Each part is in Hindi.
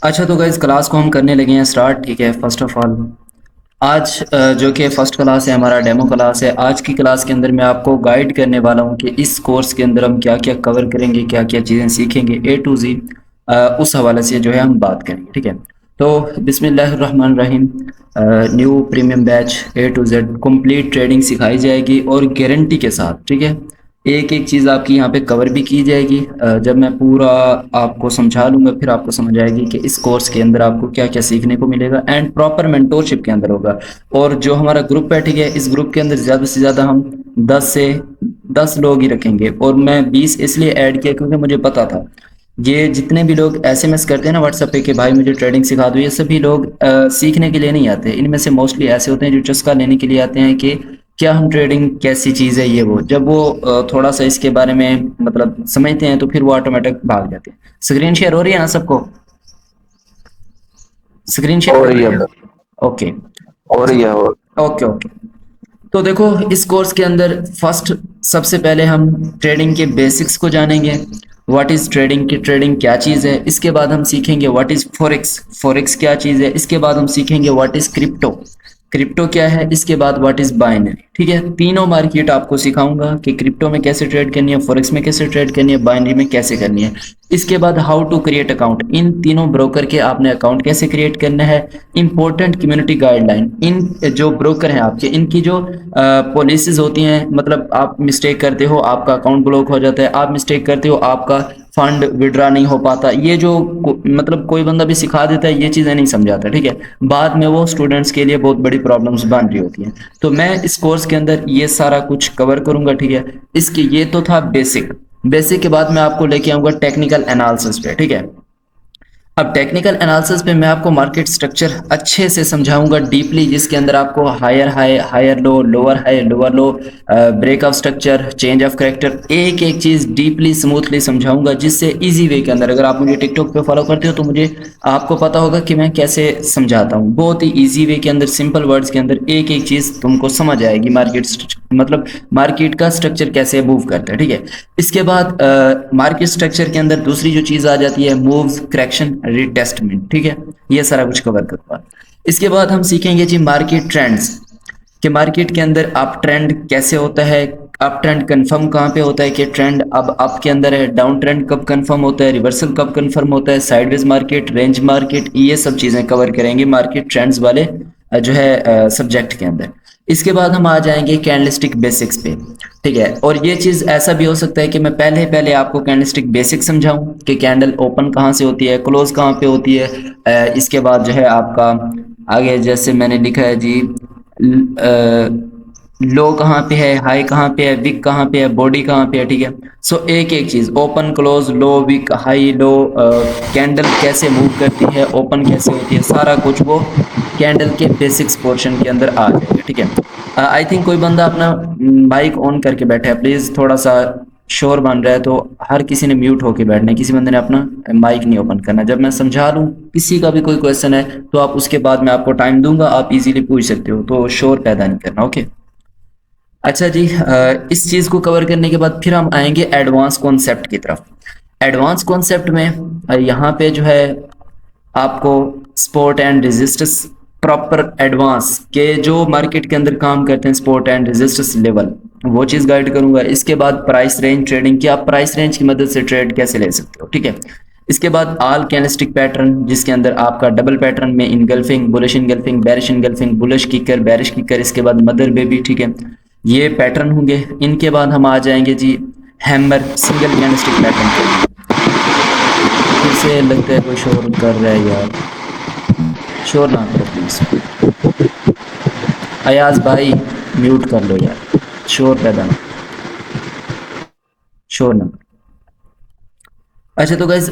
अच्छा तो गाइज क्लास को हम करने लगे हैं स्टार्ट। ठीक है, फर्स्ट ऑफ ऑल आज जो कि फर्स्ट क्लास है, हमारा डेमो क्लास है। आज की क्लास के अंदर मैं आपको गाइड करने वाला हूँ कि इस कोर्स के अंदर हम क्या क्या कवर करेंगे, क्या क्या चीज़ें सीखेंगे, ए टू जी उस हवाले से जो है हम बात करेंगे। ठीक है, तो बिस्मिल्लाहिर्रहमानिर्रहीम। New premium batch A to Z complete trading सिखाई जाएगी और गारंटी के साथ। ठीक है, एक एक चीज़ आपकी यहाँ पे कवर भी की जाएगी। जब मैं पूरा आपको समझा लूँगा फिर आपको समझ आएगी कि इस कोर्स के अंदर आपको क्या क्या सीखने को मिलेगा एंड प्रॉपर मेंटोरशिप के अंदर होगा। और जो हमारा ग्रुप है, ठीक है, इस ग्रुप के अंदर ज़्यादा से ज़्यादा हम 10 लोग ही रखेंगे। और मैं 20 इसलिए ऐड किया क्योंकि मुझे पता था ये जितने भी लोग एसएमएस करते हैं ना व्हाट्सएप पे कि भाई मुझे ट्रेडिंग सिखा दो, ये सभी लोग सीखने के लिए नहीं आते। इनमें से मोस्टली ऐसे होते हैं जो चस्का लेने के लिए आते हैं कि क्या हम ट्रेडिंग कैसी चीज़ है, ये वो जब वो थोड़ा सा इसके बारे में मतलब समझते हैं तो फिर वो ऑटोमेटिक भाग जाते हैं। स्क्रीन शेयर हो रही है ना सबको? स्क्रीन शेयर हो कर रही रही है है? बस। ओके। हो रही है और ओके ओके। तो देखो, इस कोर्स के अंदर फर्स्ट सबसे पहले हम ट्रेडिंग के बेसिक्स को जानेंगे। व्हाट इज ट्रेडिंग, की ट्रेडिंग क्या चीज़ है। इसके बाद हम सीखेंगे व्हाट इज फॉरेक्स, फॉरेक्स क्या चीज़ है। इसके बाद हम सीखेंगे व्हाट इज क्रिप्टो, क्रिप्टो क्या है। इसके बाद व्हाट इज बाइनरी। ठीक है, तीनों मार्केट आपको सिखाऊंगा कि क्रिप्टो में कैसे ट्रेड करनी है, फॉरेक्स में कैसे ट्रेड करनी है, बाइनरी में कैसे करनी है। इसके बाद हाउ टू क्रिएट अकाउंट, इन तीनों ब्रोकर के आपने अकाउंट कैसे क्रिएट करना है। इंपॉर्टेंट कम्युनिटी गाइडलाइन, इन जो ब्रोकर हैं आपके, इनकी जो पॉलिसीज होती हैं, मतलब आप मिस्टेक करते हो आपका अकाउंट ब्लॉक हो जाता है, आप मिस्टेक करते हो आपका फंड विड्रा नहीं हो पाता। ये जो मतलब कोई बंदा भी सिखा देता है ये चीज़ें नहीं समझाता। ठीक है, बाद में वो स्टूडेंट्स के लिए बहुत बड़ी प्रॉब्लम्स बन रही होती हैं। तो मैं इस कोर्स के अंदर ये सारा कुछ कवर करूंगा। ठीक है, इसके ये तो था बेसिक। बेसिक के बाद मैं आपको लेके आऊंगा टेक्निकल एनालिसिस पे। ठीक है, अब टेक्निकल एनालिसिस पे मैं आपको मार्केट स्ट्रक्चर अच्छे से समझाऊंगा डीपली, जिसके अंदर आपको higher high, higher low, lower high, lower low, break of structure, change of character, एक एक चीज़ डीपली स्मूथली समझाऊंगा, जिससे इजी वे के अंदर अगर आप मुझे टिकटॉक पे फॉलो करते हो तो मुझे आपको पता होगा कि मैं कैसे समझाता हूँ। बहुत ही इजी वे के अंदर, सिंपल वर्ड्स के अंदर एक एक चीज़ तुमको समझ आएगी। मतलब मार्केट का स्ट्रक्चर कैसे मूव करता है। ठीक है, इसके बाद मार्केट स्ट्रक्चर के अंदर दूसरी जो चीज़ आ जाती है मूव्स, करेक्शन, रिटेस्टमेंट। ठीक है, ये सारा कुछ कवर करूंगा। इसके बाद हम सीखेंगे जी मार्केट ट्रेंड्स, कि मार्केट के अंदर अप ट्रेंड कैसे होता है, अप ट्रेंड कंफर्म कहाँ पे होता है, कि ट्रेंड अब अप के अंदर है, डाउन ट्रेंड कब कंफर्म होता है, रिवर्सल कब कंफर्म होता है, साइडवेज मार्केट, रेंज मार्केट, ये सब चीज़ें कवर करेंगे मार्केट ट्रेंड्स वाले जो है सब्जेक्ट के अंदर। इसके बाद हम आ जाएंगे कैंडलस्टिक बेसिक्स पे। ठीक है, और ये चीज़ ऐसा भी हो सकता है कि मैं पहले पहले आपको कैंडलस्टिक बेसिक समझाऊं कि कैंडल ओपन कहाँ से होती है, क्लोज कहाँ पे होती है। इसके बाद जो है आपका आगे जैसे मैंने लिखा है जी, लो कहाँ पे है, हाई कहाँ पे है, विक कहाँ पे है, बॉडी कहाँ पे है। ठीक है, सो एक एक चीज, ओपन क्लोज, लो विक हाई लो, कैंडल कैसे मूव करती है, ओपन कैसे होती है, सारा कुछ वो कैंडल के बेसिक्स पोर्शन के अंदर आ जाएगा। ठीक है, आई थिंक कोई बंदा अपना माइक ऑन करके बैठा है, प्लीज थोड़ा सा शोर बन रहा है तो हर किसी ने म्यूट होके बैठना है, किसी बंदे ने अपना माइक नहीं ओपन करना। जब मैं समझा लूँ किसी का भी कोई क्वेश्चन है तो आप उसके बाद मैं आपको टाइम दूंगा, आप इजीली पूछ सकते हो, तो शोर पैदा नहीं करना। ओके, अच्छा जी, इस चीज़ को कवर करने के बाद फिर हम आएंगे एडवांस कॉन्सेप्ट की तरफ। एडवांस कॉन्सेप्ट में यहाँ पे जो है आपको sport and resistance, proper advance के जो मार्केट के अंदर काम करते हैं स्पोर्ट एंड रेजिस्टेंस लेवल, वो चीज़ गाइड करूंगा। इसके बाद प्राइस रेंज ट्रेडिंग, कि आप प्राइस रेंज की मदद से ट्रेड कैसे ले सकते हो। ठीक है, इसके बाद ऑल कैंडलस्टिक पैटर्न, जिसके अंदर आपका डबल पैटर्न में engulfing, bullish engulfing, bearish engulfing, bullish kicker, bearish kicker, इसके बाद मदर बेबी। ठीक है, ये पैटर्न होंगे। इनके बाद हम आ जाएंगे जी हैमर, सिंगल कैंडलस्टिक पैटर्न पे। फिर से लगता है कोई शोर कर रहा है यार, शोर ना करो प्लीज। अयाज भाई म्यूट कर लो यार, शोर पैदा ना, शोर ना। अच्छा तो गाइज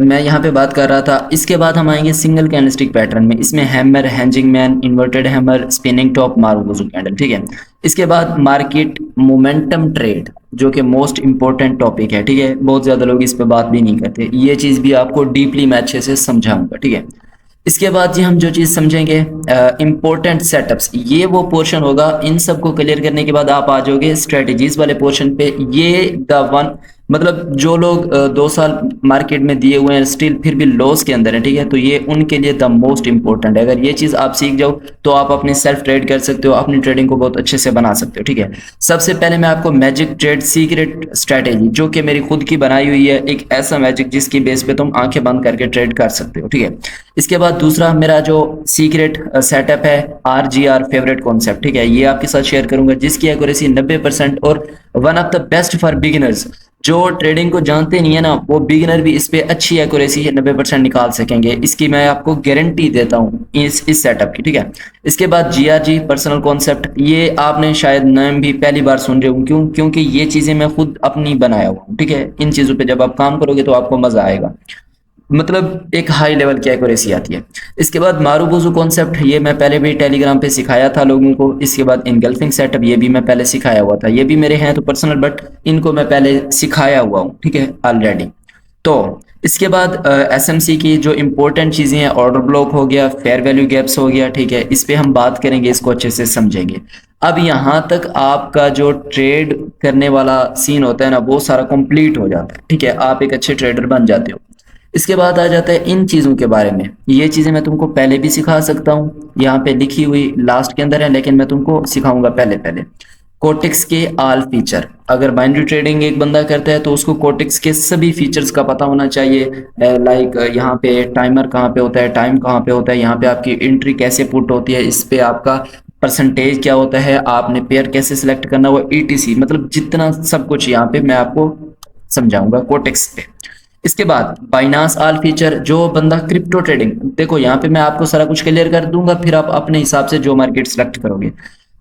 मैं यहाँ पे बात कर रहा था। इसके बाद हम आएंगे सिंगल कैंडलस्टिक पैटर्न में, इसमें hammer, hanging man, inverted hammer, spinning top, marubozu candle. ठीक है, इसके बाद मार्केट मोमेंटम ट्रेड, जो कि मोस्ट इंपॉर्टेंट टॉपिक है। ठीक है, बहुत ज़्यादा लोग इस पे बात भी नहीं करते, ये चीज़ भी आपको डीपली मैं अच्छे से समझाऊंगा। ठीक है, इसके बाद जी हम जो चीज़ समझेंगे इम्पोर्टेंट सेटअप्स, ये वो पोर्शन होगा। इन सब को क्लियर करने के बाद आप आ जाओगे स्ट्रेटजीज वाले पोर्शन पे। ये द वन मतलब जो लोग 2 साल मार्केट में दिए हुए हैं स्टिल फिर भी लॉस के अंदर है, ठीक है, तो ये उनके लिए द मोस्ट इंपॉर्टेंट है। अगर ये चीज़ आप सीख जाओ तो आप अपनी सेल्फ ट्रेड कर सकते हो, अपनी ट्रेडिंग को बहुत अच्छे से बना सकते हो, ठीक है। सबसे पहले मैं आपको मैजिक ट्रेड सीक्रेट स्ट्रैटेजी, जो कि मेरी खुद की बनाई हुई है, एक ऐसा मैजिक जिसकी बेस पे तुम आंखें बंद करके ट्रेड कर सकते हो, ठीक है। इसके बाद दूसरा मेरा जो सीक्रेट सेटअप है, RGR फेवरेट कॉन्सेप्ट, ठीक है, ये आपके साथ शेयर करूंगा, जिसकी एक्यूरेसी 90% और one of the best for beginners. जो ट्रेडिंग को जानते नहीं है ना, वो बिगिनर भी इस पे अच्छी एक्यूरेसी 90% निकाल सकेंगे, इसकी मैं आपको गारंटी देता हूँ इस सेटअप की, ठीक है। इसके बाद GRG पर्सनल कॉन्सेप्ट, ये आपने शायद नाम भी पहली बार सुन रहे हो, क्यों? क्योंकि ये चीजें मैं खुद अपनी बनाया हुआ हूँ, ठीक है। इन चीजों पे जब आप काम करोगे तो आपको मजा आएगा, मतलब एक हाई लेवल की एक्यूरेसी आती है। इसके बाद मारूबुजू कॉन्सेप्ट, ये मैं पहले भी टेलीग्राम पे सिखाया था लोगों को। इसके बाद इनगल्फिंग सेटअप, ये भी मैं पहले सिखाया हुआ था, ये भी मेरे हैं तो पर्सनल, बट इनको मैं पहले सिखाया हुआ हूँ, ठीक है, ऑलरेडी। तो इसके बाद SMC की जो इंपॉर्टेंट चीज़ें हैं, ऑर्डर ब्लॉक हो गया, फेयर वैल्यू गैप्स हो गया, ठीक है, इस पे हम बात करेंगे, इसको अच्छे से समझेंगे। अब यहाँ तक आपका जो ट्रेड करने वाला सीन होता है ना, वो सारा कंप्लीट हो जाता है, ठीक है, आप एक अच्छे ट्रेडर बन जाते हो। इसके बाद आ जाता है इन चीज़ों के बारे में। ये चीज़ें मैं तुमको पहले भी सिखा सकता हूँ, यहाँ पे लिखी हुई लास्ट के अंदर है, लेकिन मैं तुमको सिखाऊंगा पहले पहले। कोटेक्स के ऑल फीचर, अगर बाइनरी ट्रेडिंग एक बंदा करता है तो उसको कोटेक्स के सभी फीचर्स का पता होना चाहिए। लाइक यहाँ पे टाइमर कहाँ पे होता है, टाइम कहाँ पे होता है, यहाँ पे आपकी एंट्री कैसे पुट होती है, इस पे आपका परसेंटेज क्या होता है, आपने पेयर कैसे सिलेक्ट करना, वो ETC, मतलब जितना सब कुछ यहाँ पे मैं आपको समझाऊंगा कोटेक्स पे। इसके बाद बाइनांस ऑल फीचर, जो बंदा क्रिप्टो ट्रेडिंग, देखो यहाँ पे मैं आपको सारा कुछ क्लियर कर दूंगा, फिर आप अपने हिसाब से जो मार्केट सेलेक्ट करोगे।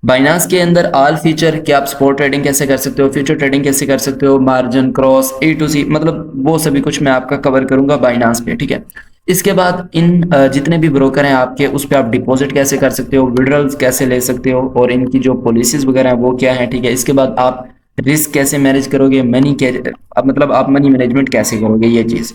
बाइनांस के अंदर ऑल फीचर कि आप स्पॉट ट्रेडिंग कैसे कर सकते हो, फ्यूचर ट्रेडिंग कैसे कर सकते हो, margin cross A to Z, मतलब वो सभी कुछ मैं आपका कवर करूंगा बाइनांस पे, ठीक है। इसके बाद इन जितने भी ब्रोकर हैं आपके, उस पर आप डिपॉजिट कैसे कर सकते हो, विड्रॉल्स कैसे ले सकते हो, और इनकी जो पॉलिसीज वगैरह हैं वो क्या है, ठीक है। इसके बाद आप रिस्क कैसे मैनेज करोगे, मनी के अब मतलब आप मनी मैनेजमेंट कैसे करोगे, ये चीज़।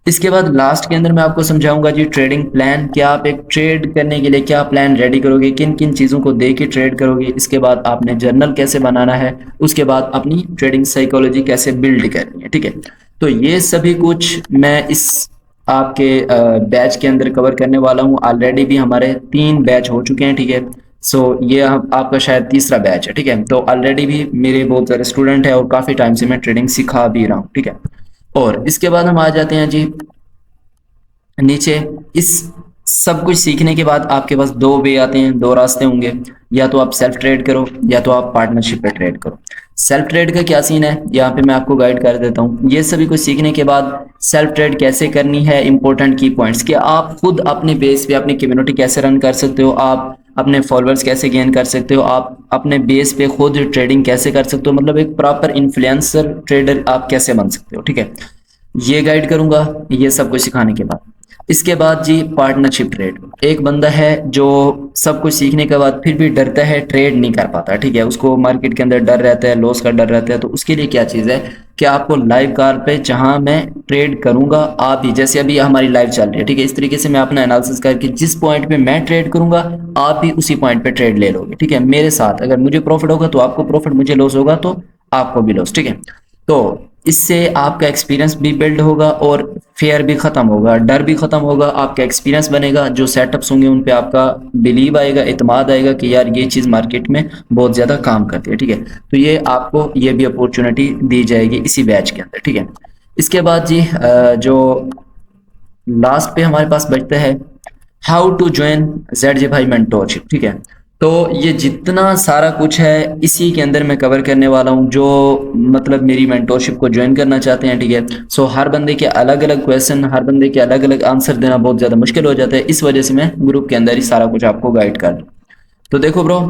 इसके बाद लास्ट के अंदर मैं आपको समझाऊंगा जी ट्रेडिंग प्लान, क्या आप एक ट्रेड करने के लिए क्या प्लान रेडी करोगे, किन किन चीज़ों को देख के ट्रेड करोगे। इसके बाद आपने जर्नल कैसे बनाना है, उसके बाद अपनी ट्रेडिंग साइकोलॉजी कैसे बिल्ड करनी है, ठीक है। तो ये सभी कुछ मैं इस आपके बैच के अंदर कवर करने वाला हूँ। ऑलरेडी भी हमारे 3 बैच हो चुके हैं, ठीक है। सो ये आपका शायद तीसरा बैच है, ठीक है। तो ऑलरेडी भी मेरे बहुत सारे स्टूडेंट हैं और काफ़ी टाइम से मैं ट्रेडिंग सिखा भी रहा हूँ, ठीक है। और इसके बाद हम आ जाते हैं जी नीचे। इस सब कुछ सीखने के बाद आपके पास 2 वे आते हैं, 2 रास्ते होंगे, या तो आप सेल्फ ट्रेड करो या तो आप पार्टनरशिप पे ट्रेड करो। सेल्फ ट्रेड का क्या सीन है, यहाँ पे मैं आपको गाइड कर देता हूँ। ये सभी कुछ सीखने के बाद सेल्फ ट्रेड कैसे करनी है, इंपॉर्टेंट की पॉइंट्स कि आप खुद अपने बेस पे अपनी कम्युनिटी कैसे रन कर सकते हो, आप अपने फॉलोअर्स कैसे गेन कर सकते हो, आप अपने बेस पे खुद ट्रेडिंग कैसे कर सकते हो, मतलब एक प्रॉपर इन्फ्लुएंसर ट्रेडर आप कैसे बन सकते हो, ठीक है। ये गाइड करूंगा ये सब कुछ सिखाने के बाद। इसके बाद जी पार्टनरशिप ट्रेड, एक बंदा है जो सब कुछ सीखने के बाद फिर भी डरता है, ट्रेड नहीं कर पाता, ठीक है, उसको मार्केट के अंदर डर रहता है, लॉस का डर रहता है। तो उसके लिए क्या चीज़ है कि आपको लाइव कॉल पे जहां मैं ट्रेड करूंगा, आप भी जैसे अभी हमारी लाइव चल रही है, ठीक है, इस तरीके से मैं अपना एनालिसिस करके जिस पॉइंट पे मैं ट्रेड करूंगा आप भी उसी पॉइंट पे ट्रेड ले लोगे, ठीक है, मेरे साथ। अगर मुझे प्रॉफिट होगा तो आपको प्रॉफिट, मुझे लॉस होगा तो आपको भी लॉस, ठीक है। तो इससे आपका एक्सपीरियंस भी बिल्ड होगा और फेयर भी खत्म होगा, डर भी खत्म होगा, आपका एक्सपीरियंस बनेगा, जो सेटअप्स होंगे उन पे आपका बिलीव आएगा, इत्मीनान आएगा कि यार ये चीज़ मार्केट में बहुत ज़्यादा काम करती है, ठीक है। तो ये आपको ये भी अपॉर्चुनिटी दी जाएगी इसी बैच के अंदर, ठीक है। इसके बाद जी जो लास्ट पे हमारे पास बचता है हाउ टू ज्वाइन ZJ भाई मेंटोरशिप, ठीक है। तो ये जितना सारा कुछ है इसी के अंदर मैं कवर करने वाला हूँ, जो मतलब मेरी मेंटोरशिप को ज्वाइन करना चाहते हैं, ठीक है। सो हर बंदे के अलग अलग क्वेश्चन, हर बंदे के अलग अलग आंसर देना बहुत ज़्यादा मुश्किल हो जाता है, इस वजह से मैं ग्रुप के अंदर ही सारा कुछ आपको गाइड कर दूँ। तो देखो ब्रो,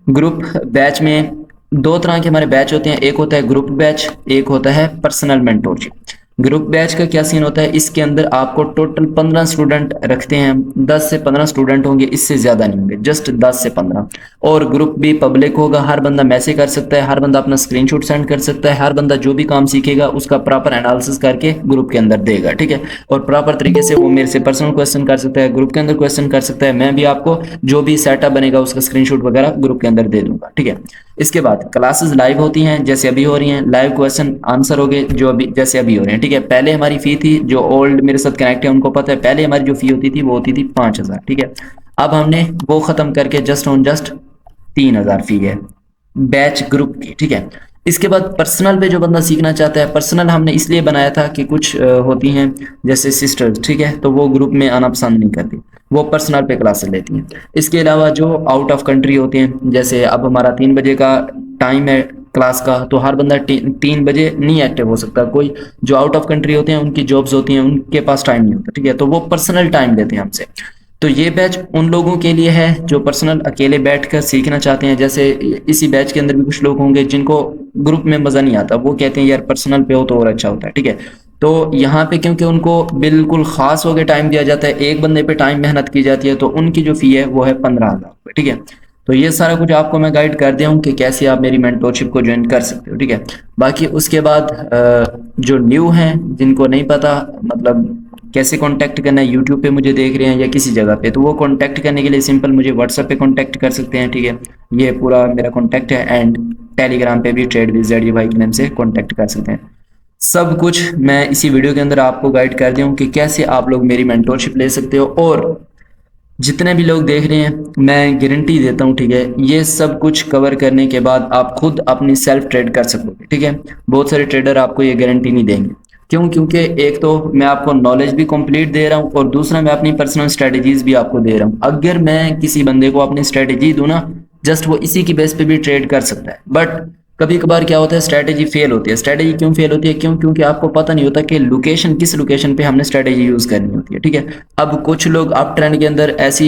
ग्रुप बैच में 2 तरह के हमारे बैच होते हैं, एक होता है ग्रुप बैच, एक होता है पर्सनल मेंटोरशिप। ग्रुप बैच का क्या सीन होता है, इसके अंदर आपको टोटल 15 स्टूडेंट रखते हैं, 10 से 15 स्टूडेंट होंगे, इससे ज़्यादा नहीं होंगे, जस्ट 10 से 15। और ग्रुप भी पब्लिक होगा, हर बंदा मैसेज कर सकता है, हर बंदा अपना स्क्रीनशॉट सेंड कर सकता है, हर बंदा जो भी काम सीखेगा उसका प्रॉपर एनालिसिस करके ग्रुप के अंदर देगा, ठीक है। और प्रॉपर तरीके से वो मेरे से पर्सनल क्वेश्चन कर सकता है, ग्रुप के अंदर क्वेश्चन कर सकता है, मैं भी आपको जो भी सेटअप बनेगा उसका स्क्रीनशॉट वगैरह ग्रुप के अंदर दे दूंगा, ठीक है। इसके बाद क्लासेस लाइव होती हैं, जैसे अभी हो रही हैं, लाइव क्वेश्चन आंसर हो गए जो अभी जैसे अभी हो रहे हैं, ठीक है। पहले हमारी फी थी, जो ओल्ड मेरे साथ कनेक्ट है उनको पता है, पहले हमारी जो फी होती थी वो होती थी 5,000, ठीक है। अब हमने वो खत्म करके जस्ट ऑन जस्ट 3,000 फी है बैच ग्रुप की, ठीक है। इसके बाद पर्सनल पे जो बंदा सीखना चाहता है, पर्सनल हमने इसलिए बनाया था कि कुछ होती हैं जैसे सिस्टर्स, ठीक है, तो वो ग्रुप में आना पसंद नहीं करती, वो पर्सनल पे क्लासेस लेती हैं। इसके अलावा जो आउट ऑफ कंट्री होते हैं, जैसे अब हमारा 3 बजे का टाइम है क्लास का, तो हर बंदा 3 बजे नहीं एक्टिव हो सकता, कोई जो आउट ऑफ कंट्री होते हैं उनकी जॉब्स होती हैं, उनके पास टाइम नहीं होता, ठीक है, तो वो पर्सनल टाइम लेते हैं हमसे। तो ये बैच उन लोगों के लिए है जो पर्सनल अकेले बैठकर सीखना चाहते हैं। जैसे इसी बैच के अंदर भी कुछ लोग होंगे जिनको ग्रुप में मज़ा नहीं आता, वो कहते हैं यार पर्सनल पे हो तो और अच्छा होता है, ठीक है। तो यहाँ पे क्योंकि उनको बिल्कुल खास हो के टाइम दिया जाता है, एक बंदे पे टाइम मेहनत की जाती है, तो उनकी जो फ़ी है वो है 15,000 रुपये, ठीक है। तो ये सारा कुछ आपको मैं गाइड कर दिया हूँ कि कैसे आप मेरी मेंटोरशिप को ज्वाइन कर सकते हो, ठीक है। बाकी उसके बाद जो न्यू हैं जिनको नहीं पता मतलब कैसे कांटेक्ट करना है, यूट्यूब पे मुझे देख रहे हैं या किसी जगह पे, तो वो कांटेक्ट करने के लिए सिंपल मुझे व्हाट्सएप पे कांटेक्ट कर सकते हैं, ठीक है। ये पूरा मेरा कांटेक्ट है, एंड टेलीग्राम पे भी ट्रेड विद जेडी भाई के नाम से कांटेक्ट कर सकते हैं। सब कुछ मैं इसी वीडियो के अंदर आपको गाइड कर दिया हूँ कि कैसे आप लोग मेरी मेंटोरशिप ले सकते हो। और जितने भी लोग देख रहे हैं मैं गारंटी देता हूँ, ठीक है, ये सब कुछ कवर करने के बाद आप खुद अपनी सेल्फ ट्रेड कर सकोगे, ठीक है। बहुत सारे ट्रेडर आपको ये गारंटी नहीं देंगे, क्यों? क्योंकि एक तो मैं आपको नॉलेज भी कंप्लीट दे रहा हूँ, और दूसरा मैं अपनी पर्सनल स्ट्रेटजीज भी आपको दे रहा हूँ। अगर मैं किसी बंदे को अपनी स्ट्रेटजी दूँ ना, जस्ट वो इसी की बेस पे भी ट्रेड कर सकता है, बट कभी कभार क्या होता है स्ट्रेटेजी फेल होती है। स्ट्रेटेजी क्यों फेल होती है? क्यों? क्योंकि आपको पता नहीं होता कि लोकेशन किस लोकेशन पे हमने स्ट्रेटेजी यूज करनी होती है, ठीक है। अब कुछ लोग अप ट्रेंड के अंदर ऐसी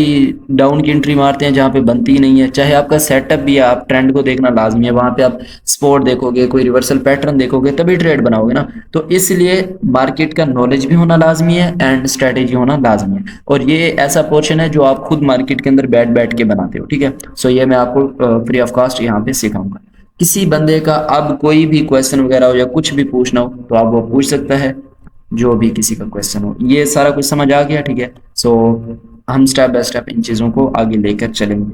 डाउन की एंट्री मारते हैं जहाँ पे बनती ही नहीं है, चाहे आपका सेटअप भी है, आप ट्रेंड को देखना लाजमी है, वहां पे आप स्पोर्ट देखोगे, कोई रिवर्सल पैटर्न देखोगे, तभी ट्रेड बनाओगे ना। तो इसलिए मार्केट का नॉलेज भी होना लाजमी है एंड स्ट्रेटेजी होना लाजमी है, और ये ऐसा पोर्शन है जो आप खुद मार्केट के अंदर बैठ बैठ के बनाते हो, ठीक है। सो ये मैं आपको फ्री ऑफ कॉस्ट यहाँ पे सिखाऊंगा। किसी बंदे का अब कोई भी क्वेश्चन वगैरह हो या कुछ भी पूछना हो तो आप वो पूछ सकता है, जो भी किसी का क्वेश्चन हो। ये सारा कुछ समझ आ गया, ठीक है। सो हम स्टेप बाय स्टेप इन चीज़ों को आगे लेकर चलेंगे।